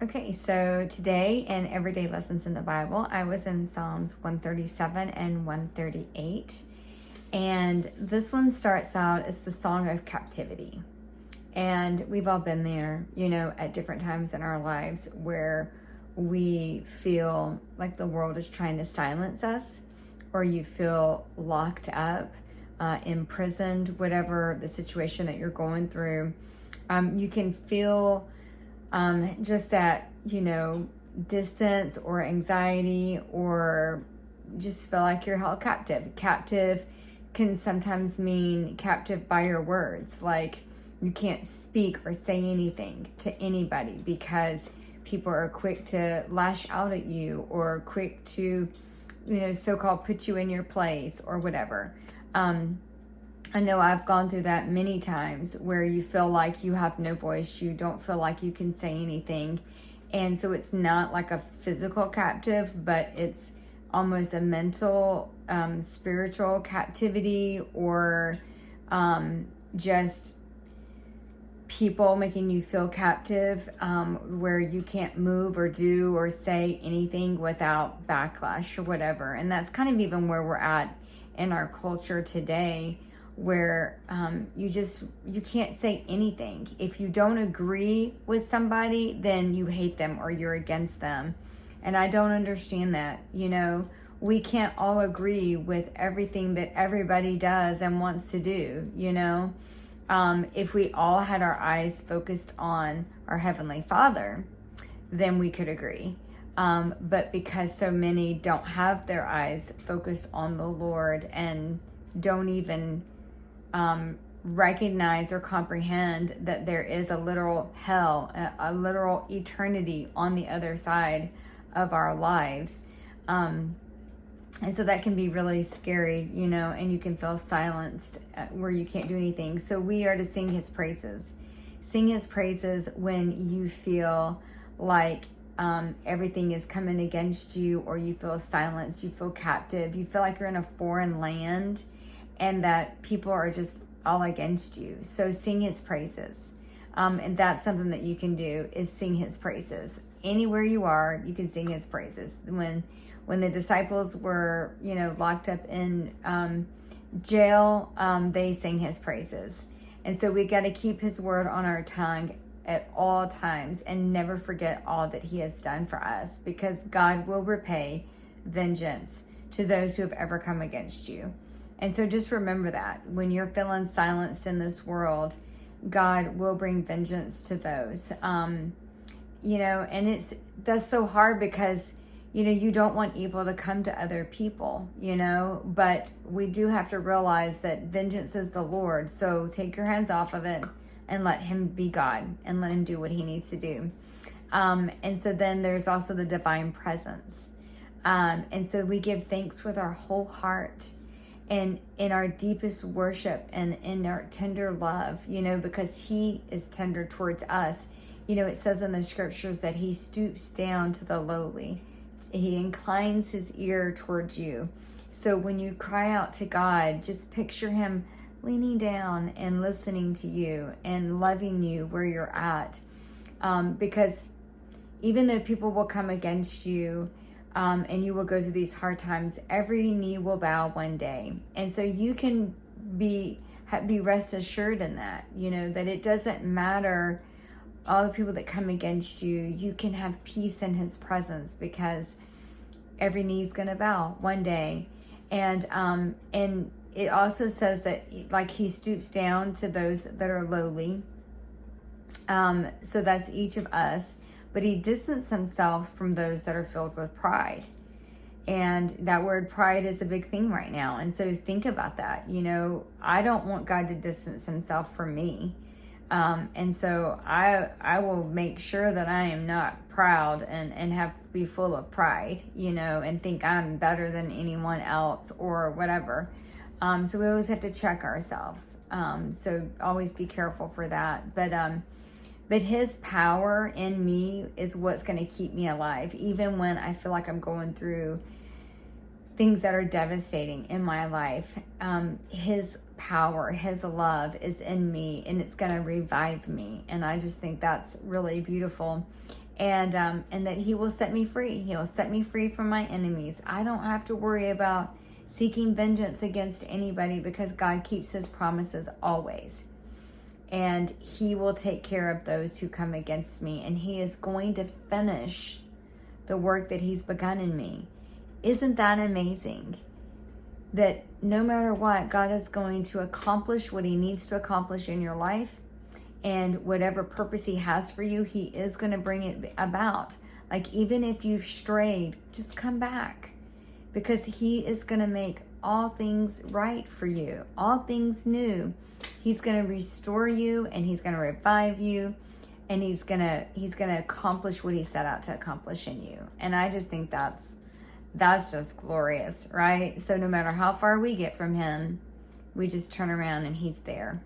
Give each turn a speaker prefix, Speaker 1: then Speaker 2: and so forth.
Speaker 1: Okay, so today in Everyday Lessons in the Bible, I was in Psalms 137 and 138. And this one starts out as the song of captivity. And we've all been there, at different times in our lives where we feel like the world is trying to silence us, or you feel locked up, imprisoned, whatever the situation that you're going through. You can feel just that, distance or anxiety, or just feel like you're held captive. Captive can sometimes mean captive by your words. Like you can't speak or say anything to anybody because people are quick to lash out at you or quick to, so-called put you in your place or whatever. I know I've gone through that many times where you feel like you have no voice, you don't feel like you can say anything. And so it's not like a physical captive, but it's almost a mental, spiritual captivity, or just people making you feel captive, where you can't move or do or say anything without backlash or whatever. And that's kind of even where we're at in our culture today, where you can't say anything. If you don't agree with somebody, then you hate them or you're against them. And I don't understand that. We can't all agree with everything that everybody does and wants to do. If we all had our eyes focused on our Heavenly Father, then we could agree. But because so many don't have their eyes focused on the Lord and don't even recognize or comprehend that there is a literal hell, a literal eternity on the other side of our lives. And so that can be really scary, and you can feel silenced where you can't do anything. So we are to sing His praises. Sing His praises when you feel like everything is coming against you, or you feel silenced, you feel captive, you feel like you're in a foreign land and that people are just all against you. So sing His praises. And that's something that you can do, is sing His praises. Anywhere you are, you can sing His praises. When the disciples were, locked up in jail, they sang His praises. And so we got to keep His word on our tongue at all times and never forget all that He has done for us, because God will repay vengeance to those who have ever come against you. And so just remember that when you're feeling silenced in this world, God will bring vengeance to those. And that's so hard because, you don't want evil to come to other people, but we do have to realize that vengeance is the Lord. So take your hands off of it and let Him be God and let Him do what He needs to do. And so then there's also the divine presence. And so we give thanks with our whole heart and in our deepest worship and in our tender love, because He is tender towards us. It says in the scriptures that He stoops down to the lowly. He inclines His ear towards you. So when you cry out to God, just picture Him leaning down and listening to you and loving you where you're at. Because even though people will come against you, and you will go through these hard times, every knee will bow one day. And so you can be rest assured in that, that it doesn't matter all the people that come against you. You can have peace in His presence, because every knee is going to bow one day. And it also says that like He stoops down to those that are lowly. So that's each of us. But He distanced Himself from those that are filled with pride. And that word pride is a big thing right now. And so think about that. I don't want God to distance Himself from me. And so I will make sure that I am not proud and have to be full of pride, and think I'm better than anyone else or whatever. So we always have to check ourselves. So always be careful for that. But His power in me is what's going to keep me alive, even when I feel like I'm going through things that are devastating in my life. His power, His love is in me, and it's going to revive me. And I just think that's really beautiful. and that he will set me free. He'll set me free from my enemies. I don't have to worry about seeking vengeance against anybody, because God keeps his promises always. And he will take care of those who come against me. And he is going to finish the work that he's begun in me. Isn't that amazing? That no matter what, God is going to accomplish what he needs to accomplish in your life. And whatever purpose he has for you, he is going to bring it about. Like, even if you've strayed, just come back. Because he is going to make all things right for you. All things new. He's going to restore you, and he's going to revive you. And he's going to accomplish what he set out to accomplish in you. And I just think that's just glorious, right? So no matter how far we get from him, we just turn around and he's there.